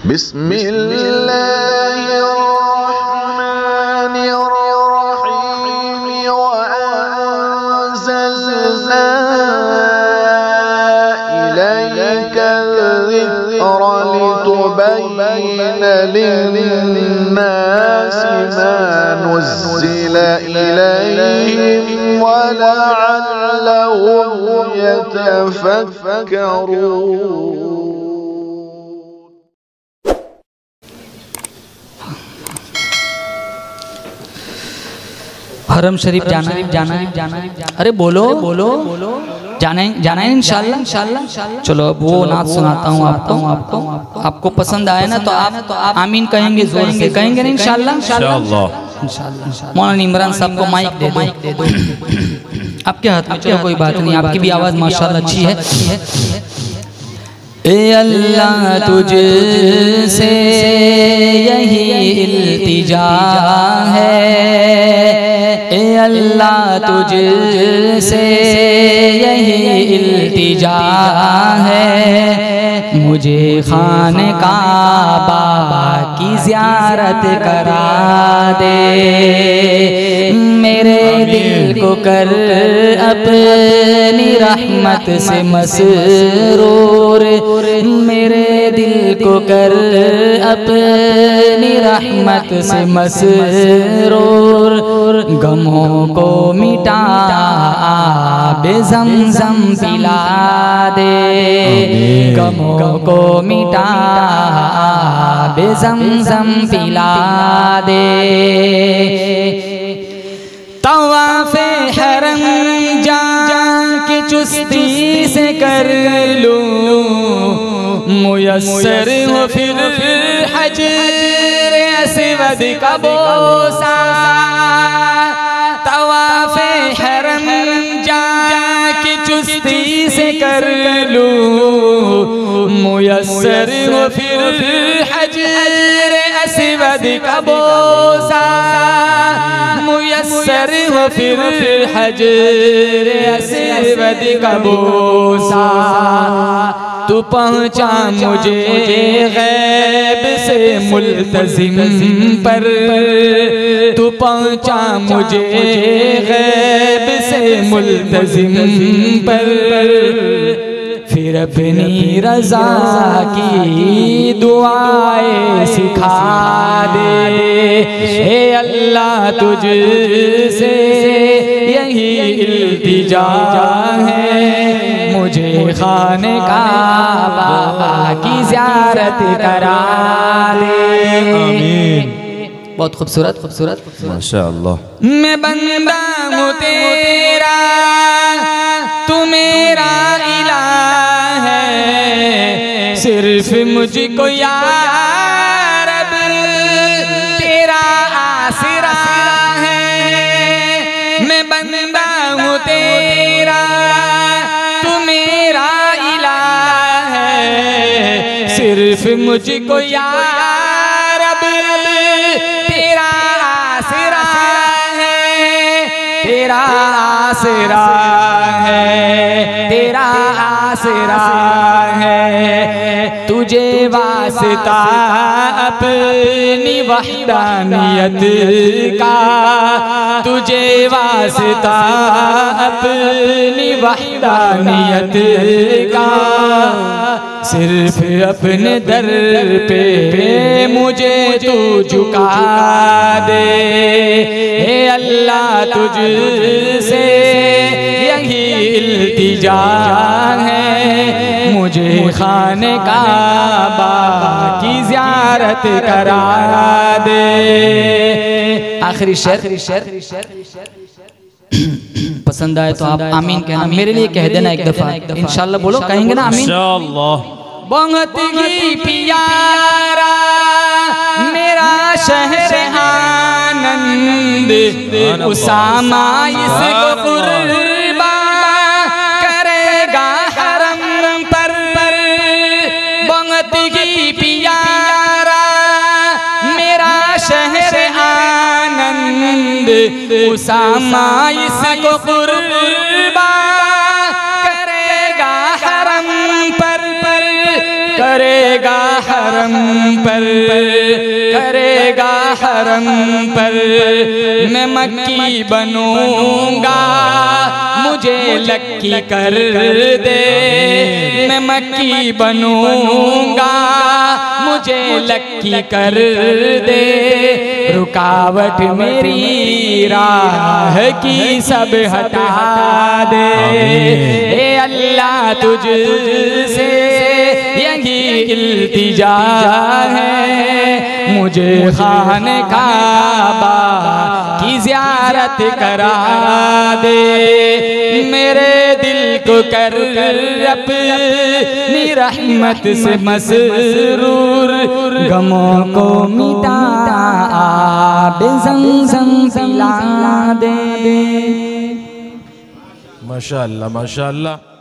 बिस्मिल्लाहिर्रहमानिर्रहीम व अंज़लना इलैका ज़िक्रा लितुबय्यिना लिन्नासि मा नुज़्ज़िला इलैहिम व लअल्लहुम यतफक्करून। हरम शरीफ जाना है। अरे बोलो जाना है इंशाल्लाह। चलो अब वो नात सुनाता हूँ आपको पसंद आए ना तो आप आमीन कहेंगे, जोर से कहेंगे ना इंशाल्लाह। मौलाना इमरान साहब को माइक दे दो। आपके हाथ में, चलो कोई बात नहीं, आपकी भी आवाज़ माशाल्लाह अच्छी है। ए अल्लाह तुझसे यही इल्तिजा है, ए अल्लाह तुझसे यही इल्तिजा है, मुझे खाने काबा की ज़ियारत करा दे, मेरे दिल को कर अपनी रहमत से मसरूर, मेरे दिल को कर अपनी रहमत से मसरूर, गमों को मिटा आबे ज़मज़म पिला दे, गमों को मिटा आबे ज़मज़म पिला दे। तवाफ़े हरम जाके चुस्ती से कर लूं, मुयस्सर हो फिर हजर अस्वद का बोसा। तवाफ़े हरम जाके चुस्ती से कर लूं, मुयस्सर हो फिर हजर अस्वद का बोसा, मुयस्सर हो फिर हजर अस्वद का बोसा। तू पहुँचा मुझे गैब से मुल्तज़िम पर, तू पहुँचा मुझे गैब से मुल्तज़िम पर, फिर अपनी रज़ा की दुआएं सिखा दे, हे अल्लाह तुझसे यही इल्तिजा है, मुझे खाने काबा की ज़ियारत करा दे। बहुत खूबसूरत माशाअल्लाह। मैं बंदा हूँ तेरा, तू मेरा इलाह है, सिर्फ मुझको या रब तेरा आसरा है। मैं बंदा हूँ तेरा, तू मेरा इलाह है, सिर्फ मुझको या रब तेरा आसरा है, तेरा आसरा है, तेरा आसरा है। तुझे वास्ता अपनी वहदानियत का, तुझे वास्ता अपनी वहदानियत का, सिर्फ अपने दर पे मुझे तू झुका दे, हे अल्लाह तुझसे यही इल्तिजा है, मुझे खाने काबा की ज़ियारत करा दे। आखिरी शेर पसंद आए तो आप आमीन कहना, मेरे लिए कह देना एक दफा इंशाल्लाह। बोलो, कहेंगे ना आमीन इंशाल्लाह। बहुत ही प्यारा मेरा शहर आनंद, उसामा इसको कुर्बा करेगा हरम पर। बहुत ही प्यारा मेरा शहर आनंद, उसामा इसको कुर्बा करेगा हरम पर। करेगा हरम पर, करेगा हरम पर मैं मक्की बनूंगा, मुझे लक्की कर दे। मैं मक्की बनूंगा, मुझे लक्की कर दे। रुकावट मेरी राह की सब हटा दे। ए अल्लाह तुझसे यही इल्तिजा है, मुझे खाने काबा की ज़ियारत करा दे। मेरे दिल को कर अपनी रहमत से मसरूर, गमों को मिटा आब ज़मज़म पिला दे। माशाअल्लाह माशाअल्लाह।